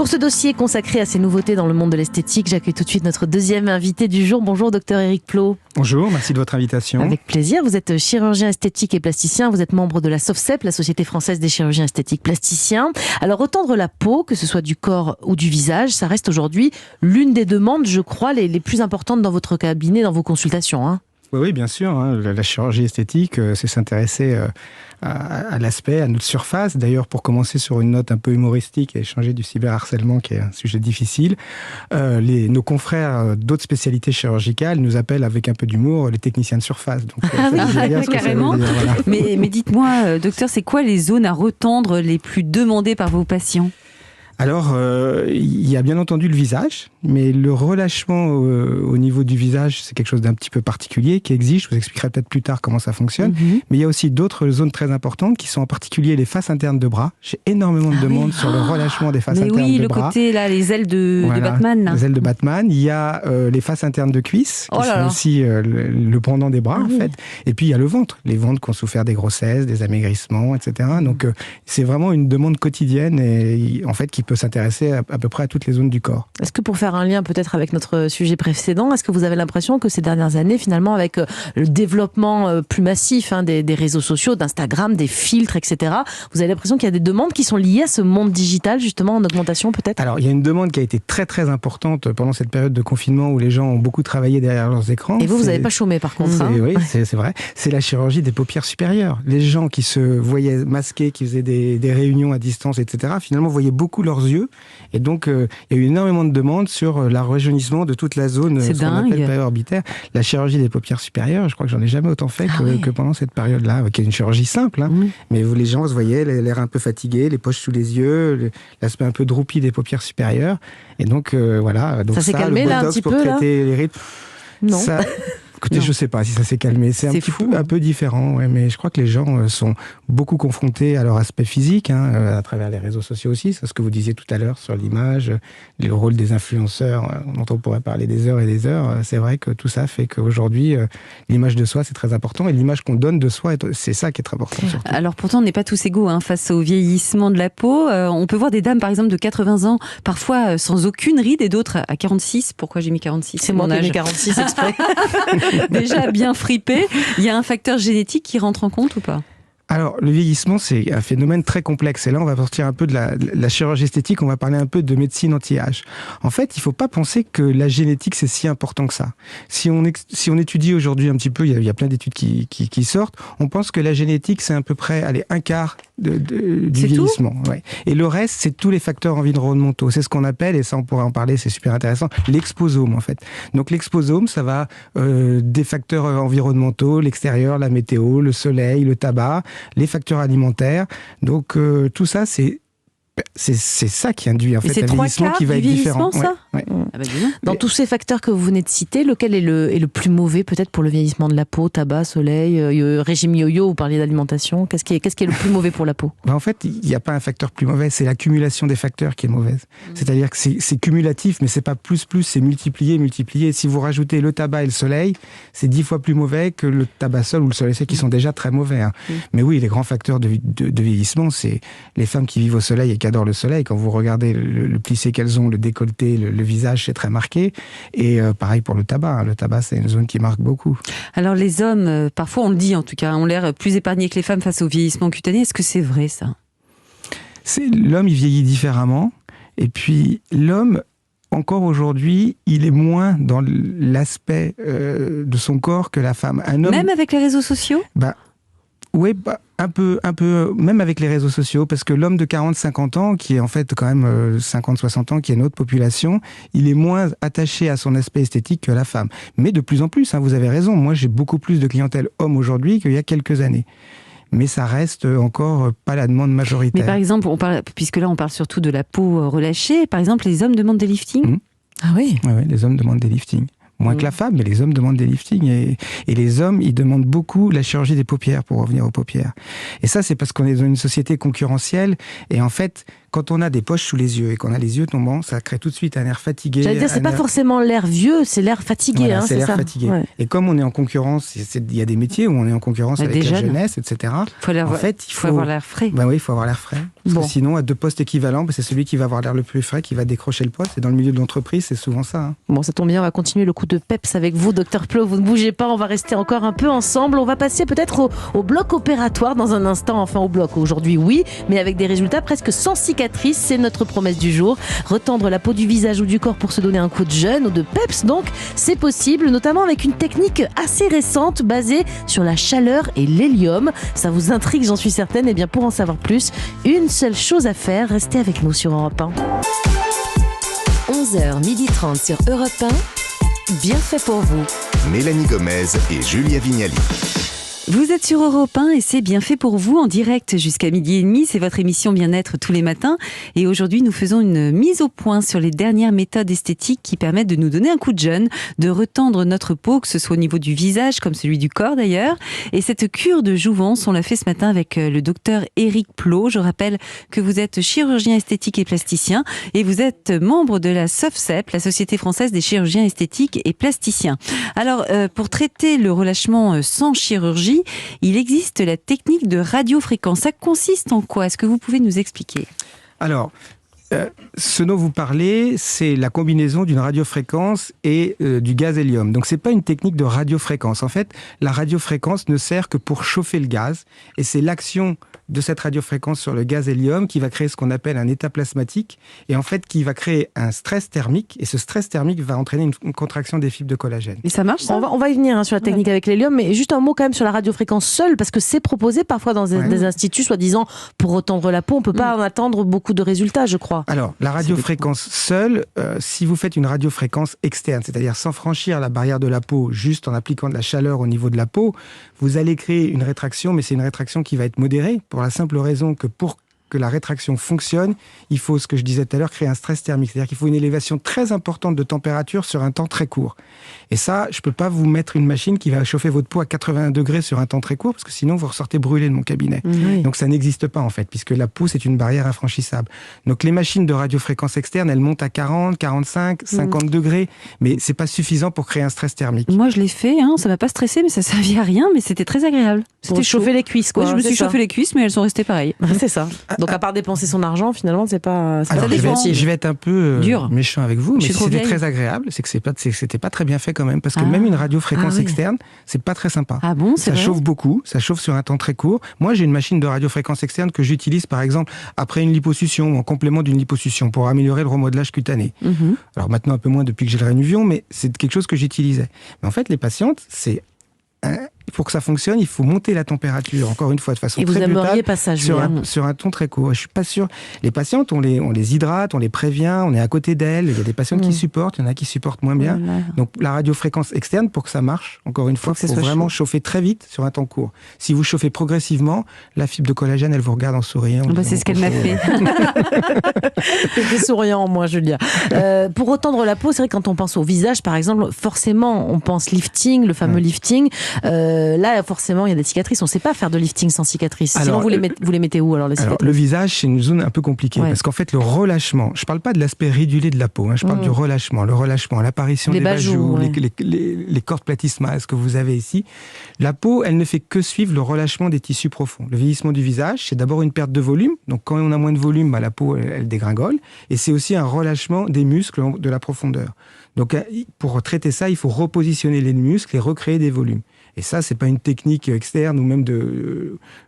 Pour ce dossier consacré à ces nouveautés dans le monde de l'esthétique, j'accueille tout de suite notre deuxième invité du jour. Bonjour docteur Éric Plot. Bonjour, merci de votre invitation. Avec plaisir, vous êtes chirurgien esthétique et plasticien, vous êtes membre de la SOFCEP, la Société Française des Chirurgiens Esthétiques Plasticiens. Alors retendre la peau, que ce soit du corps ou du visage, ça reste aujourd'hui l'une des demandes, je crois, les plus importantes dans votre cabinet, dans vos consultations, hein. Oui, bien sûr. La chirurgie esthétique, c'est s'intéresser à l'aspect, à notre surface. D'ailleurs, pour commencer sur une note un peu humoristique et échanger du cyberharcèlement, qui est un sujet difficile, nos confrères d'autres spécialités chirurgicales nous appellent avec un peu d'humour les techniciens de surface. Donc, carrément. Voilà. Mais dites-moi, docteur, c'est quoi les zones à retendre les plus demandées par vos patients ? Alors, il y a bien entendu le visage, mais le relâchement au niveau du visage, c'est quelque chose d'un petit peu particulier qui existe. Je vous expliquerai peut-être plus tard comment ça fonctionne. Mais il y a aussi d'autres zones très importantes qui sont en particulier les faces internes de bras. J'ai énormément de demandes sur le relâchement des faces internes de bras. Mais oui, le côté, là, les ailes de Batman. Là. Les ailes de Batman. Il y a les faces internes de cuisses, qui sont aussi le pendant des bras, en fait. Et puis, il y a le ventre. Les ventres qui ont souffert des grossesses, des amaigrissements, etc. Donc, c'est vraiment une demande quotidienne et, en fait, qui peut s'intéresser à peu près à toutes les zones du corps. Est-ce que pour faire un lien peut-être avec notre sujet précédent, est-ce que vous avez l'impression que ces dernières années, finalement, avec le développement plus massif des réseaux sociaux, d'Instagram, des filtres, etc., vous avez l'impression qu'il y a des demandes qui sont liées à ce monde digital, justement, en augmentation peut-être ? Alors, il y a une demande qui a été très très importante pendant cette période de confinement où les gens ont beaucoup travaillé derrière leurs écrans. Et vous n'avez pas chômé par contre. Oui, c'est vrai. C'est la chirurgie des paupières supérieures. Les gens qui se voyaient masqués, qui faisaient des réunions à distance, etc., finalement voyaient beaucoup leurs yeux. Et donc, il y a eu énormément de demandes sur le rajeunissement de toute la zone qu'on appelle périorbitaire. La chirurgie des paupières supérieures, je crois que j'en ai jamais autant fait que pendant cette période-là, qui est une chirurgie simple. Mais où les gens se voyaient l'air un peu fatigué, les poches sous les yeux, l'aspect un peu droupi des paupières supérieures. Et donc, voilà. Donc ça s'est calmé là un petit peu là ? Les rythmes. Non. Écoutez, je ne sais pas si ça s'est calmé. C'est un peu différent, mais je crois que les gens sont beaucoup confrontés à leur aspect physique, à travers les réseaux sociaux aussi. C'est ce que vous disiez tout à l'heure sur l'image, le rôle des influenceurs, dont on pourrait parler des heures et des heures. C'est vrai que tout ça fait qu'aujourd'hui, l'image de soi, c'est très important. Et l'image qu'on donne de soi, c'est ça qui est très important. Surtout. Alors pourtant, on n'est pas tous égaux face au vieillissement de la peau. On peut voir des dames, par exemple, de 80 ans, parfois sans aucune ride, et d'autres à 46. Pourquoi j'ai mis 46 ? C'est mon âge. 46 exprès. Déjà bien fripé. Il y a un facteur génétique qui rentre en compte ou pas ? Alors, le vieillissement, c'est un phénomène très complexe. Et là, on va sortir un peu de la chirurgie esthétique, on va parler un peu de médecine anti-âge. En fait, il ne faut pas penser que la génétique, c'est si important que ça. Si on étudie aujourd'hui un petit peu, il y a plein d'études qui sortent, on pense que la génétique, c'est à peu près un quart du vieillissement. Ouais. Et le reste, c'est tous les facteurs environnementaux. C'est ce qu'on appelle, et ça on pourrait en parler, c'est super intéressant, l'exposome en fait. Donc l'exposome, ça va des facteurs environnementaux, l'extérieur, la météo, le soleil, le tabac, les facteurs alimentaires. Donc tout ça, c'est ça qui induit en fait un vieillissement qui va être différent. Ça Dans tous ces facteurs que vous venez de citer, lequel est le plus mauvais peut-être pour le vieillissement de la peau ? Tabac, soleil, régime yo-yo, vous parliez d'alimentation. Qu'est-ce qui est le plus mauvais pour la peau ? En fait, il n'y a pas un facteur plus mauvais, c'est l'accumulation des facteurs qui est mauvaise. C'est-à-dire que c'est cumulatif, mais c'est pas plus, c'est multiplié. Si vous rajoutez le tabac et le soleil, c'est 10 fois plus mauvais que le tabac seul ou le soleil qui sont déjà très mauvais. Mais oui, les grands facteurs de vieillissement, c'est les femmes qui vivent au soleil et qui adorent le soleil. Quand vous regardez le plissé qu'elles ont, le décolleté, le visage, c'est très marqué. Et pareil pour le tabac. Le tabac, c'est une zone qui marque beaucoup. Alors les hommes, parfois on le dit en tout cas, ont l'air plus épargnés que les femmes face au vieillissement cutané. Est-ce que c'est vrai ça ? L'homme, il vieillit différemment. Et puis l'homme, encore aujourd'hui, il est moins dans l'aspect de son corps que la femme. Un homme, même avec les réseaux sociaux ? Oui, un peu, même avec les réseaux sociaux, parce que l'homme de 40-50 ans, qui est en fait quand même 50-60 ans, qui est notre population, il est moins attaché à son aspect esthétique que la femme. Mais de plus en plus, vous avez raison, moi j'ai beaucoup plus de clientèle homme aujourd'hui qu'il y a quelques années. Mais ça reste encore pas la demande majoritaire. Mais par exemple, puisque là on parle surtout de la peau relâchée, par exemple les hommes demandent des liftings ? Ah oui ? Oui, les hommes demandent des liftings. Moins que la femme, mais les hommes demandent des liftings. Et les hommes, ils demandent beaucoup la chirurgie des paupières pour revenir aux paupières. Et ça, c'est parce qu'on est dans une société concurrentielle. Et en fait, quand on a des poches sous les yeux et qu'on a les yeux tombants, ça crée tout de suite un air fatigué. J'allais dire, c'est pas forcément l'air vieux, c'est l'air fatigué. Voilà, hein, c'est l'air ça fatigué. Ouais. Et comme on est en concurrence, il y a des métiers où on est en concurrence avec la jeunesse, etc. En fait, il faut avoir l'air frais. Ben oui, il faut avoir l'air frais. Parce que sinon, à deux postes équivalents, c'est celui qui va avoir l'air le plus frais qui va décrocher le poste. Et dans le milieu de l'entreprise, c'est souvent ça. Hein. Bon, ça tombe bien, on va continuer le coup de peps avec vous, Dr Plot. Vous ne bougez pas, on va rester encore un peu ensemble. On va passer peut-être au bloc opératoire dans un instant. Enfin, au bloc aujourd'hui, oui, mais avec des résultats presque sans cicatrices. C'est notre promesse du jour. Retendre la peau du visage ou du corps pour se donner un coup de jeune ou de peps, donc, c'est possible, notamment avec une technique assez récente basée sur la chaleur et l'hélium. Ça vous intrigue, j'en suis certaine. Et bien, pour en savoir plus, une seule chose à faire, restez avec nous sur Europe 1. 11h30 sur Europe 1, bien fait pour vous. Mélanie Gomez et Julia Vignali. Vous êtes sur Europe 1 et c'est bien fait pour vous en direct jusqu'à 12h30. C'est votre émission Bien-être tous les matins. Et aujourd'hui, nous faisons une mise au point sur les dernières méthodes esthétiques qui permettent de nous donner un coup de jeune, de retendre notre peau, que ce soit au niveau du visage comme celui du corps d'ailleurs. Et cette cure de jouvence, on l'a fait ce matin avec le docteur Éric Plot. Je rappelle que vous êtes chirurgien esthétique et plasticien et vous êtes membre de la SOFCEP, la Société française des chirurgiens esthétiques et plasticiens. Alors, pour traiter le relâchement sans chirurgie, il existe la technique de radiofréquence. Ça consiste en quoi? Est-ce que vous pouvez nous expliquer? Alors, ce dont vous parlez, c'est la combinaison d'une radiofréquence et du gaz hélium. Donc, c'est pas une technique de radiofréquence. En fait, la radiofréquence ne sert que pour chauffer le gaz. Et c'est l'action de cette radiofréquence sur le gaz hélium qui va créer ce qu'on appelle un état plasmatique et en fait qui va créer un stress thermique. Et ce stress thermique va entraîner une contraction des fibres de collagène. Et ça marche, ça? On va y venir sur la technique avec l'hélium, mais juste un mot quand même sur la radiofréquence seule, parce que c'est proposé parfois dans des instituts, soi-disant, pour retendre la peau. On ne peut pas en attendre beaucoup de résultats, je crois. Alors, la radiofréquence seule, si vous faites une radiofréquence externe, c'est-à-dire sans franchir la barrière de la peau, juste en appliquant de la chaleur au niveau de la peau, vous allez créer une rétraction, mais c'est une rétraction qui va être modérée, pour la simple raison que pour que la rétraction fonctionne, il faut, ce que je disais tout à l'heure, créer un stress thermique. C'est-à-dire qu'il faut une élévation très importante de température sur un temps très court. Et ça, je ne peux pas vous mettre une machine qui va chauffer votre peau à 80 degrés sur un temps très court, parce que sinon, vous ressortez brûlé de mon cabinet. Oui. Donc, ça n'existe pas, en fait, puisque la peau, c'est une barrière infranchissable. Donc, les machines de radiofréquence externe, elles montent à 40, 45, 50 degrés, mais c'est pas suffisant pour créer un stress thermique. Moi, je l'ai fait, ça m'a pas stressé, mais ça servait à rien, mais c'était très agréable. C'était chauffer les cuisses, quoi. Ouais, je me suis chauffé les cuisses, mais elles sont restées pareilles. C'est ça. Donc, à part dépenser son argent, finalement, c'est pas. Alors, je vais être un peu méchant avec vous, mais c'était très agréable. C'est que c'était pas très bien fait quand même, parce que même une radiofréquence externe, c'est pas très sympa. Ah bon, c'est ça vrai? chauffe beaucoup, ça chauffe sur un temps très court. Moi, j'ai une machine de radiofréquence externe que j'utilise, par exemple, après une liposuction ou en complément d'une liposuction pour améliorer le remodelage cutané. Alors maintenant, un peu moins depuis que j'ai le Rénuvion, mais c'est quelque chose que j'utilisais. Mais en fait, les patientes, pour que ça fonctionne, il faut monter la température, encore une fois, de façon très brutale, sur un ton très court. Je suis pas sûr. Les patientes, on les hydrate, on les prévient, on est à côté d'elles. Il y a des patientes qui supportent, il y en a qui supportent moins bien. Voilà. Donc, la radiofréquence externe, pour que ça marche, encore une fois, il faut vraiment chauffer très vite sur un temps court. Si vous chauffez progressivement, la fibre de collagène, elle vous regarde en souriant. C'est ce qu'elle m'a fait. C'était souriant, moi, Julia. Pour retendre la peau, c'est vrai que quand on pense au visage, par exemple, forcément, on pense lifting, le fameux lifting. Là, forcément, il y a des cicatrices. On ne sait pas faire de lifting sans cicatrices. Sinon, vous les mettez où, alors, les cicatrices? Le visage, c'est une zone un peu compliquée. Parce qu'en fait, le relâchement, je ne parle pas de l'aspect ridulé de la peau, je parle du relâchement. Le relâchement, l'apparition des bajoux, les cordes platysmales que vous avez ici. La peau, elle ne fait que suivre le relâchement des tissus profonds. Le vieillissement du visage, c'est d'abord une perte de volume. Donc, quand on a moins de volume, la peau, elle dégringole. Et c'est aussi un relâchement des muscles de la profondeur. Donc, pour traiter ça, il faut repositionner les muscles et recréer des volumes. Et ça, c'est pas une technique externe ou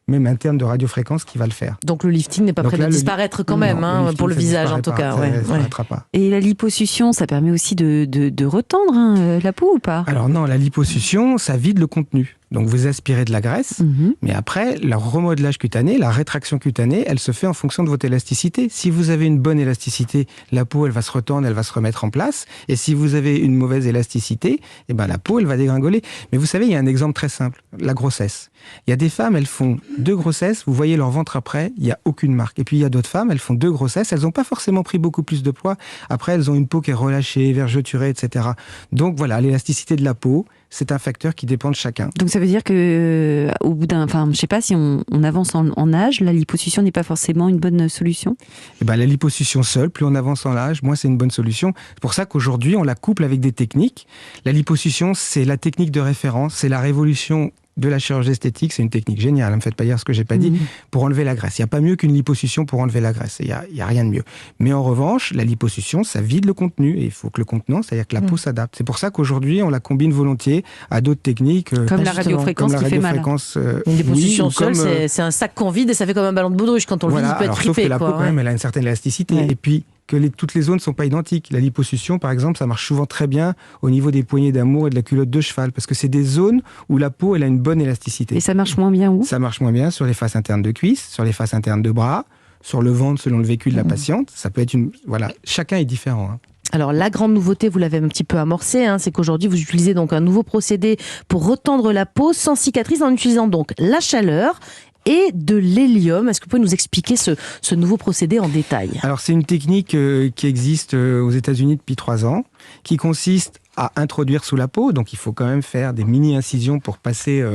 même interne de radiofréquence qui va le faire. Donc le lifting n'est pas prêt de disparaître quand même, pour le visage en tout cas. Ça ne disparaîtra pas. Et la liposuction, ça permet aussi de retendre la peau ou pas? Alors non, la liposuction, ça vide le contenu. Donc vous aspirez de la graisse, mais après, le remodelage cutané, la rétraction cutanée, elle se fait en fonction de votre élasticité. Si vous avez une bonne élasticité, la peau, elle va se retendre, elle va se remettre en place. Et si vous avez une mauvaise élasticité, la peau, elle va dégringoler. Mais vous savez, il y a un exemple très simple, la grossesse. Il y a des femmes, elles font 2 grossesses, vous voyez leur ventre après, il n'y a aucune marque. Et puis il y a d'autres femmes, elles font 2 grossesses, elles n'ont pas forcément pris beaucoup plus de poids. Après, elles ont une peau qui est relâchée, vergeturée, etc. Donc voilà, l'élasticité de la peau, c'est un facteur qui dépend de chacun. Donc ça veut dire que au bout je sais pas, si on avance en âge, la liposuction n'est pas forcément une bonne solution. Et la liposuction seule, plus on avance en âge, moins c'est une bonne solution. C'est pour ça qu'aujourd'hui, on la couple avec des techniques. La liposuction, c'est la technique de référence, c'est la révolution de la chirurgie esthétique, c'est une technique géniale, ne me faites pas dire ce que j'ai pas dit, pour enlever la graisse. Il n'y a pas mieux qu'une liposuction pour enlever la graisse, il y a rien de mieux. Mais en revanche, la liposuction, ça vide le contenu, et il faut que le contenant, c'est-à-dire que la peau s'adapte. C'est pour ça qu'aujourd'hui, on la combine volontiers à d'autres techniques. Comme la radiofréquence qui fait mal. Une liposuction seule, c'est un sac qu'on vide et ça fait comme un ballon de baudruche. Quand on le vide, il peut être sauf fripé. Que la peau, quand même, elle a une certaine élasticité. Et puis, que toutes les zones ne sont pas identiques. La liposuction, par exemple, ça marche souvent très bien au niveau des poignées d'amour et de la culotte de cheval, parce que c'est des zones où la peau, elle a une bonne élasticité. Et ça marche moins bien où ? Ça marche moins bien sur les faces internes de cuisses, sur les faces internes de bras, sur le ventre selon le vécu de la patiente. Ça peut être chacun est différent. Alors la grande nouveauté, vous l'avez un petit peu amorcé, c'est qu'aujourd'hui vous utilisez donc un nouveau procédé pour retendre la peau sans cicatrice en utilisant donc la chaleur et de l'hélium. Est-ce que vous pouvez nous expliquer ce nouveau procédé en détail ? Alors c'est une technique qui existe aux États-Unis depuis 3 ans, qui consiste à introduire sous la peau, donc il faut quand même faire des mini-incisions pour passer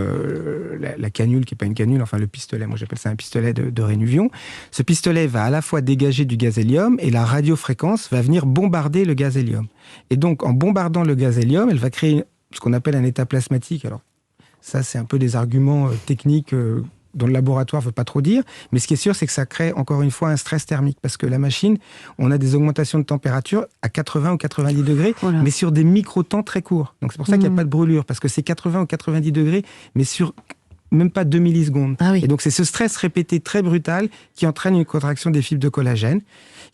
la canule, qui n'est pas une canule, enfin le pistolet, moi j'appelle ça un pistolet de Rénuvion. Ce pistolet va à la fois dégager du gaz hélium et la radiofréquence va venir bombarder le gaz hélium. Et donc en bombardant le gaz hélium, elle va créer ce qu'on appelle un état plasmatique. Alors ça c'est un peu des arguments techniques dont le laboratoire ne veut pas trop dire, mais ce qui est sûr, c'est que ça crée encore une fois un stress thermique, parce que la machine, on a des augmentations de température à 80 ou 90 degrés, mais sur des micro-temps très courts. Donc c'est pour ça qu'il n'y a pas de brûlure, parce que c'est 80 ou 90 degrés, mais sur même pas 2 millisecondes. Ah oui. Et donc c'est ce stress répété très brutal qui entraîne une contraction des fibres de collagène,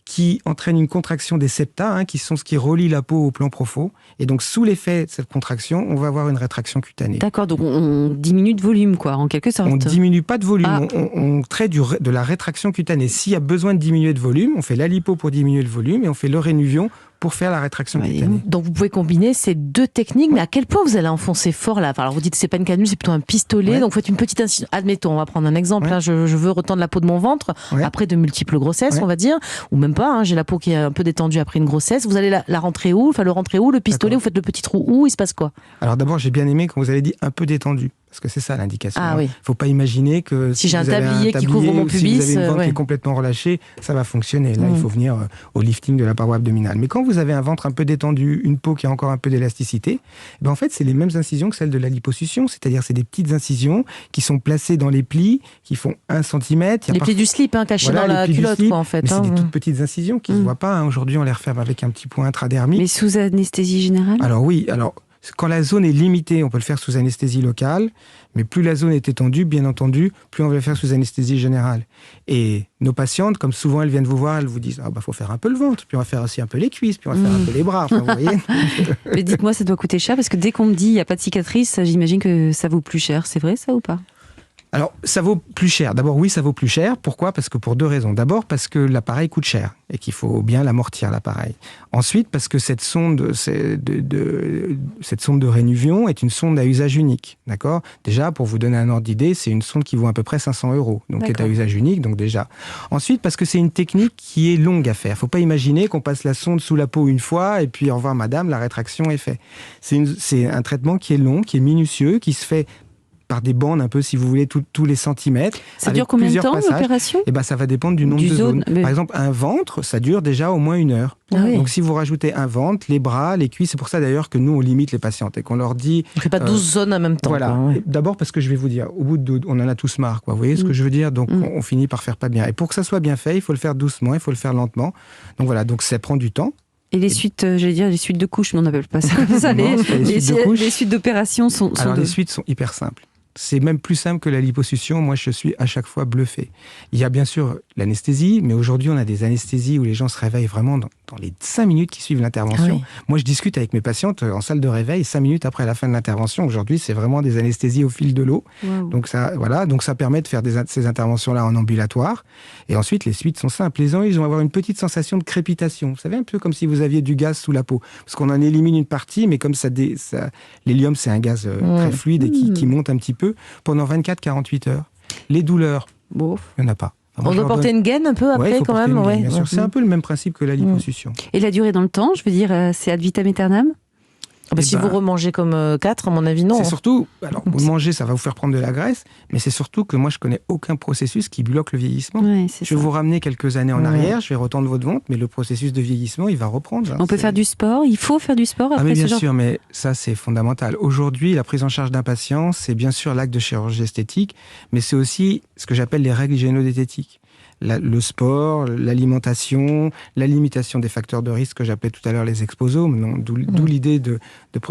qui entraîne une contraction des septa, qui sont ce qui relie la peau au plan profond. Et donc, sous l'effet de cette contraction, on va avoir une rétraction cutanée. D'accord, donc on diminue de volume, quoi, en quelque sorte. On ne diminue pas de volume, on crée de la rétraction cutanée. S'il y a besoin de diminuer de volume, on fait la lipo pour diminuer le volume et on fait le Rénuvion pour faire la rétraction cutanée. Donc vous pouvez combiner ces deux techniques, mais à quel point vous allez enfoncer fort là ? Alors vous dites que c'est pas une canule, c'est plutôt un pistolet, donc vous faites une petite incision. Admettons, on va prendre un exemple, là, je veux retendre la peau de mon ventre, après de multiples grossesses, on va dire, ou même pas, j'ai la peau qui est un peu détendue après une grossesse, vous allez la rentrer où ? Enfin le rentrer où ? Le pistolet, vous faites le petit trou où ? Il se passe quoi ? Alors d'abord, j'ai bien aimé quand vous avez dit un peu détendu. Parce que c'est ça l'indication. Ah, oui. Faut pas imaginer que si j'ai un tablier qui couvre mon pubis, si vous avez une ventre qui est complètement relâchée, ça va fonctionner. Là, il faut venir au lifting de la paroi abdominale. Mais quand vous avez un ventre un peu détendu, une peau qui a encore un peu d'élasticité, en fait, c'est les mêmes incisions que celles de la liposuction. C'est-à-dire, c'est des petites incisions qui sont placées dans les plis, qui font 1 cm. Les plis du slip, cachés dans la culotte, quoi, en fait. Mais c'est des toutes petites incisions qui ne se voient pas. Aujourd'hui, on les referme avec un petit point intradermique. Mais sous anesthésie générale ? Alors oui, quand la zone est limitée, on peut le faire sous anesthésie locale, mais plus la zone est étendue, bien entendu, plus on va le faire sous anesthésie générale. Et nos patientes, comme souvent elles viennent vous voir, elles vous disent faut faire un peu le ventre, puis on va faire aussi un peu les cuisses, puis on va faire un peu les bras, enfin, vous voyez. Mais dites-moi, ça doit coûter cher, parce que dès qu'on me dit il n'y a pas de cicatrice, j'imagine que ça vaut plus cher. C'est vrai ça ou pas ? Alors, ça vaut plus cher. D'abord, oui, ça vaut plus cher. Pourquoi ? Parce que pour 2 raisons. D'abord, parce que l'appareil coûte cher et qu'il faut bien l'amortir, l'appareil. Ensuite, parce que cette sonde de Rénuvion est une sonde à usage unique. D'accord ? Déjà, pour vous donner un ordre d'idée, c'est une sonde qui vaut à peu près 500 €. Donc, qui est à usage unique, donc déjà. Ensuite, parce que c'est une technique qui est longue à faire. Il ne faut pas imaginer qu'on passe la sonde sous la peau une fois et puis au revoir madame, la rétraction est faite. C'est un traitement qui est long, qui est minutieux, qui se fait par des bandes un peu, si vous voulez, tous les centimètres. Ça dure combien de temps, l'opération ? Ça va dépendre du nombre de zones. Par exemple, un ventre, ça dure déjà au moins 1 heure. Ah oui. Donc si vous rajoutez un ventre, les bras, les cuisses, c'est pour ça d'ailleurs que nous, on limite les patientes et qu'on leur dit... On ne fait pas 12 zones en même temps. Voilà. Quoi, ouais. D'abord parce que je vais vous dire, au bout de on en a tous marre. Quoi. Vous voyez ce que je veux dire ? Donc on finit par faire pas bien. Et pour que ça soit bien fait, il faut le faire doucement, il faut le faire lentement. Donc voilà, donc ça prend du temps. Et les suites, les suites de couches, mais on n'appelle pas ça comme ça. Les suites d'opérations sont... Les suites sont hyper simples. C'est même plus simple que la liposuction. Moi, je suis à chaque fois bluffé. Il y a bien sûr l'anesthésie, mais aujourd'hui, on a des anesthésies où les gens se réveillent vraiment dans les 5 minutes qui suivent l'intervention. Ah oui. Moi, je discute avec mes patientes en salle de réveil 5 minutes après la fin de l'intervention. Aujourd'hui, c'est vraiment des anesthésies au fil de l'eau. Wow. Donc ça permet de faire ces interventions-là en ambulatoire. Et ensuite, les suites sont simples. Les gens, ils vont avoir une petite sensation de crépitation. Vous savez, un peu comme si vous aviez du gaz sous la peau. Parce qu'on en élimine une partie, mais comme l'hélium, c'est un gaz très fluide et qui monte un petit peu pendant 24-48 heures. Les douleurs, il n'y en a pas. On doit porter une gaine un peu après quand même. Gaine, bien sûr. C'est un peu le même principe que la liposuction. Et la durée dans le temps, je veux dire, c'est ad vitam aeternam ? Si vous remangez comme 4, à mon avis, non. C'est surtout, alors vous mangez, ça va vous faire prendre de la graisse, mais c'est surtout que moi je connais aucun processus qui bloque le vieillissement. Je vais vous ramener quelques années en arrière, je vais retendre votre ventre, mais le processus de vieillissement, il va reprendre. On peut faire du sport, il faut faire du sport après mais bien ce genre... sûr, mais ça c'est fondamental. Aujourd'hui, la prise en charge d'un patient, c'est bien sûr l'acte de chirurgie esthétique, mais c'est aussi ce que j'appelle les règles hygiéno-diététiques. Le sport, l'alimentation, la limitation des facteurs de risque que j'appelais tout à l'heure les exposomes, d'où l'idée de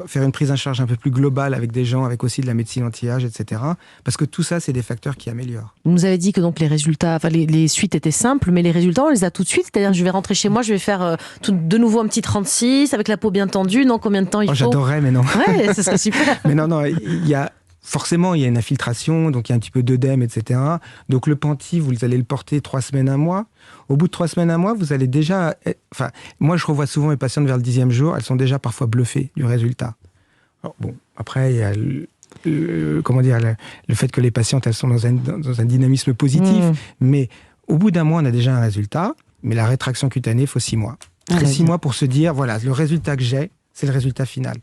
faire une prise en charge un peu plus globale avec des gens, avec aussi de la médecine anti-âge, etc. Parce que tout ça, c'est des facteurs qui améliorent. Vous nous avez dit que donc les résultats, les suites étaient simples, mais les résultats, on les a tout de suite. C'est-à-dire, je vais rentrer chez moi, je vais faire de nouveau un petit 36 avec la peau bien tendue. Non, combien de temps il faut ? J'adorerais, mais non. Ouais, ce serait super. Mais non, forcément, il y a une infiltration, donc il y a un petit peu d'œdème, etc. Donc le Penti, vous allez le porter 3 semaines, 1 mois. Au bout de 3 semaines, 1 mois, vous allez déjà... Enfin, moi, je revois souvent mes patientes vers le 10e jour, elles sont déjà parfois bluffées du résultat. Alors, bon, après, il y a le fait que les patientes, elles sont dans un dynamisme positif. Mais au bout d'1 mois, on a déjà un résultat. Mais la rétraction cutanée, il faut 6 mois. Il faut 6 mois pour se dire, voilà, le résultat que j'ai, c'est le résultat final.